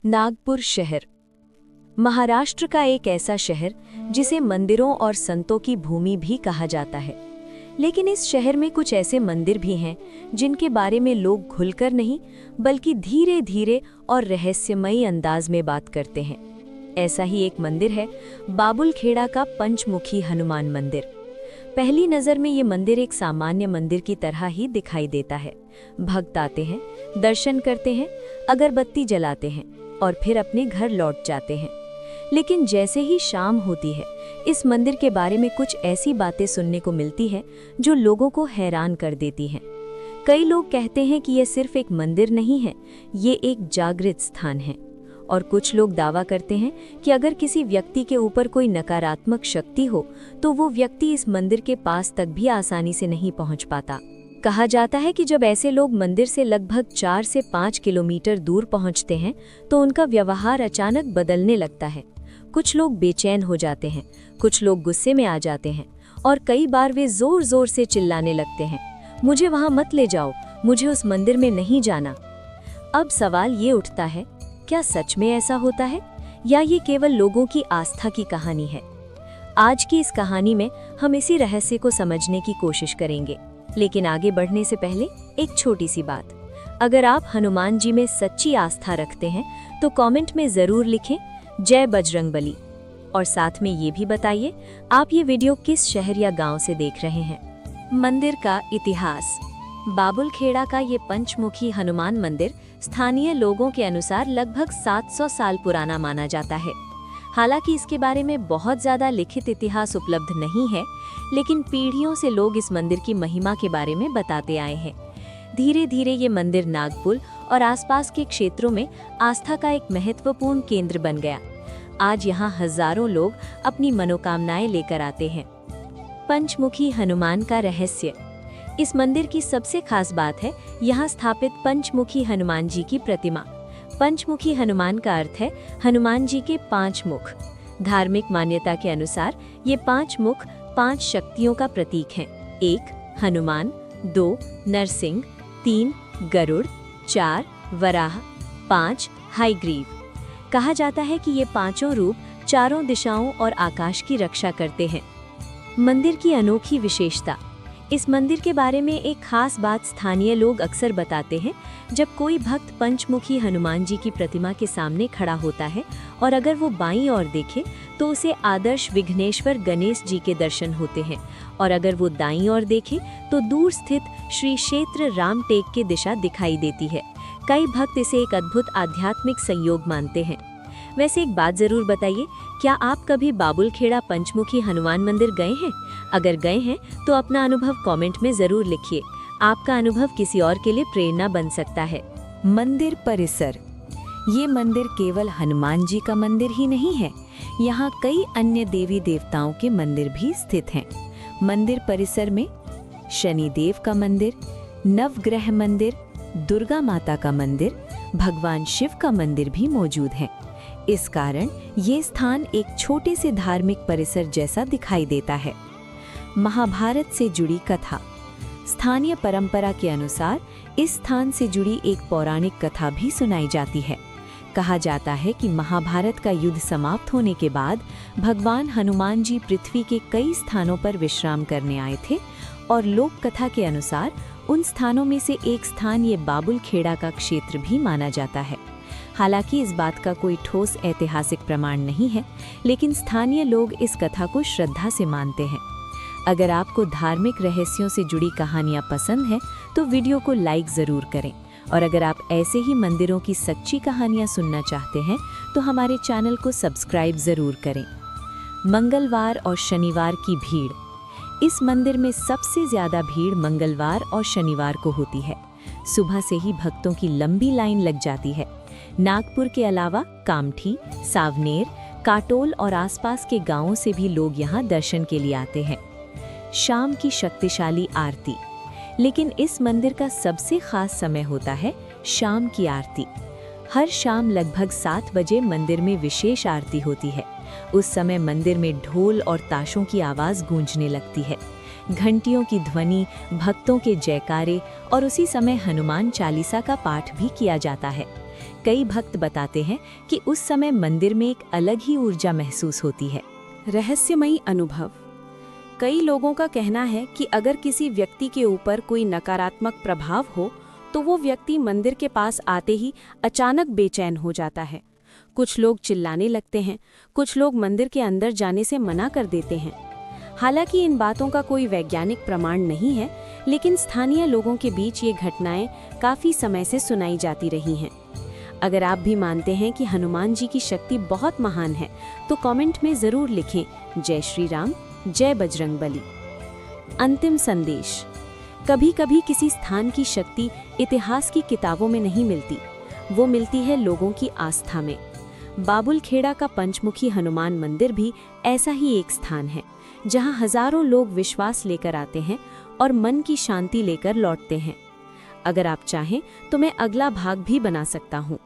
नागपुर शहर महाराष्ट्र का एक ऐसा शहर जिसे मंदिरों और संतों की भूमि भी कहा जाता है। लेकिन इस शहर में कुछ ऐसे मंदिर भी हैं जिनके बारे में लोग खुलकर नहीं बल्कि धीरे धीरे और रहस्यमयी अंदाज में बात करते हैं। ऐसा ही एक मंदिर है बाबुलखेड़ा का पंचमुखी हनुमान मंदिर। पहली नज़र में ये मंदिर एक सामान्य मंदिर की तरह ही दिखाई देता है। भक्त आते हैं, दर्शन करते हैं, अगरबत्ती जलाते हैं और फिर अपने घर लौट जाते हैं। लेकिन जैसे ही शाम होती है, इस मंदिर के बारे में कुछ ऐसी बातें सुनने को मिलती है जो लोगों को हैरान कर देती हैं। कई लोग कहते हैं कि यह सिर्फ एक मंदिर नहीं है, ये एक जागृत स्थान है। और कुछ लोग दावा करते हैं कि अगर किसी व्यक्ति के ऊपर कोई नकारात्मक शक्ति हो तो वो व्यक्ति इस मंदिर के पास तक भी आसानी से नहीं पहुंच पाता। कहा जाता है कि जब ऐसे लोग मंदिर से लगभग 4 से 5 किलोमीटर दूर पहुंचते हैं तो उनका व्यवहार अचानक बदलने लगता है। कुछ लोग बेचैन हो जाते हैं, कुछ लोग गुस्से में आ जाते हैं और कई बार वे जोर जोर से चिल्लाने लगते हैं, मुझे वहां मत ले जाओ, मुझे उस मंदिर में नहीं जाना। अब सवाल ये उठता है, क्या सच में ऐसा होता है या ये केवल लोगों की आस्था की कहानी है? आज की इस कहानी में हम इसी रहस्य को समझने की कोशिश करेंगे। लेकिन आगे बढ़ने से पहले एक छोटी सी बात, अगर आप हनुमान जी में सच्ची आस्था रखते हैं तो कमेंट में जरूर लिखें जय बजरंगबली। और साथ में ये भी बताइए आप ये वीडियो किस शहर या गांव से देख रहे हैं। मंदिर का इतिहास। बाबुलखेड़ा का ये पंचमुखी हनुमान मंदिर स्थानीय लोगों के अनुसार लगभग 700 साल पुराना माना जाता है। हालांकि इसके बारे में बहुत ज़्यादा लिखित इतिहास उपलब्ध नहीं है, लेकिन पीढ़ियों से लोग इस मंदिर की महिमा के बारे में बताते आए हैं। धीरे धीरे ये मंदिर नागपुर और आसपास के क्षेत्रों में आस्था का एक महत्वपूर्ण केंद्र बन गया। आज यहाँ हजारों लोग अपनी मनोकामनाएं लेकर आते हैं। पंचमुखी हनुमान का रहस्य। इस मंदिर की सबसे खास बात है यहाँ स्थापित पंचमुखी हनुमान जी की प्रतिमा। पंचमुखी हनुमान का अर्थ है हनुमान जी के 5 मुख। धार्मिक मान्यता के अनुसार ये 5 मुख 5 शक्तियों का प्रतीक हैं। 1 हनुमान, 2 नरसिंह, 3 गरुड़, 4 वराह, 5 हयग्रीव। कहा जाता है कि ये पांचों रूप चारों दिशाओं और आकाश की रक्षा करते हैं। मंदिर की अनोखी विशेषता। इस मंदिर के बारे में एक खास बात स्थानीय लोग अक्सर बताते हैं। जब कोई भक्त पंचमुखी हनुमान जी की प्रतिमा के सामने खड़ा होता है और अगर वो बाईं ओर देखे तो उसे आदर्श विघ्नेश्वर गणेश जी के दर्शन होते हैं, और अगर वो दाईं ओर देखे तो दूर स्थित श्री क्षेत्र रामटेक की दिशा दिखाई देती है। कई भक्त इसे एक अद्भुत आध्यात्मिक संयोग मानते हैं। वैसे एक बात जरूर बताइए, क्या आप कभी बाबुलखेड़ा पंचमुखी हनुमान मंदिर गए हैं? अगर गए हैं तो अपना अनुभव कमेंट में जरूर लिखिए। आपका अनुभव किसी और के लिए प्रेरणा बन सकता है। मंदिर परिसर। ये मंदिर केवल हनुमान जी का मंदिर ही नहीं है, यहाँ कई अन्य देवी देवताओं के मंदिर भी स्थित हैं। मंदिर परिसर में शनिदेव का मंदिर, नवग्रह मंदिर, दुर्गा माता का मंदिर, भगवान शिव का मंदिर भी मौजूद है। इस कारण ये स्थान एक छोटे से धार्मिक परिसर जैसा दिखाई देता है। महाभारत से जुड़ी कथा। स्थानीय परंपरा के अनुसार इस स्थान से जुड़ी एक पौराणिक कथा भी सुनाई जाती है। कहा जाता है कि महाभारत का युद्ध समाप्त होने के बाद भगवान हनुमान जी पृथ्वी के कई स्थानों पर विश्राम करने आए थे, और लोक कथा के अनुसार उन स्थानों में से एक स्थान ये बाबुलखेड़ा का क्षेत्र भी माना जाता है। हालांकि इस बात का कोई ठोस ऐतिहासिक प्रमाण नहीं है, लेकिन स्थानीय लोग इस कथा को श्रद्धा से मानते हैं। अगर आपको धार्मिक रहस्यों से जुड़ी कहानियां पसंद हैं तो वीडियो को लाइक ज़रूर करें, और अगर आप ऐसे ही मंदिरों की सच्ची कहानियां सुनना चाहते हैं तो हमारे चैनल को सब्सक्राइब ज़रूर करें। मंगलवार और शनिवार की भीड़। इस मंदिर में सबसे ज़्यादा भीड़ मंगलवार और शनिवार को होती है। सुबह से ही भक्तों की लंबी लाइन लग जाती है। नागपुर के अलावा कामठी, सावनेर, काटोल और आसपास के गांवों से भी लोग यहां दर्शन के लिए आते हैं। शाम की शक्तिशाली आरती। लेकिन इस मंदिर का सबसे खास समय होता है शाम की आरती। हर शाम लगभग 7 बजे मंदिर में विशेष आरती होती है। उस समय मंदिर में ढोल और ताशों की आवाज़ गूंजने लगती है। घंटियों की ध्वनि, भक्तों के जयकारे और उसी समय हनुमान चालीसा का पाठ भी किया जाता है। कई भक्त बताते हैं कि उस समय मंदिर में एक अलग ही ऊर्जा महसूस होती है। रहस्यमयी अनुभव। कई लोगों का कहना है कि अगर किसी व्यक्ति के ऊपर कोई नकारात्मक प्रभाव हो तो वो व्यक्ति मंदिर के पास आते ही अचानक बेचैन हो जाता है। कुछ लोग चिल्लाने लगते हैं, कुछ लोग मंदिर के अंदर जाने से मना कर देते हैं। हालांकि इन बातों का कोई वैज्ञानिक प्रमाण नहीं है, लेकिन स्थानीय लोगों के बीच ये घटनाएं काफी समय से सुनाई जाती रही हैं। अगर आप भी मानते हैं कि हनुमान जी की शक्ति बहुत महान है तो कमेंट में जरूर लिखें जय श्री राम, जय बजरंगबली। अंतिम संदेश। कभी कभी किसी स्थान की शक्ति इतिहास की किताबों में नहीं मिलती, वो मिलती है लोगों की आस्था में। बाबुलखेड़ा का पंचमुखी हनुमान मंदिर भी ऐसा ही एक स्थान है जहां हजारों लोग विश्वास लेकर आते हैं और मन की शांति लेकर लौटते हैं। अगर आप चाहें तो मैं अगला भाग भी बना सकता हूं।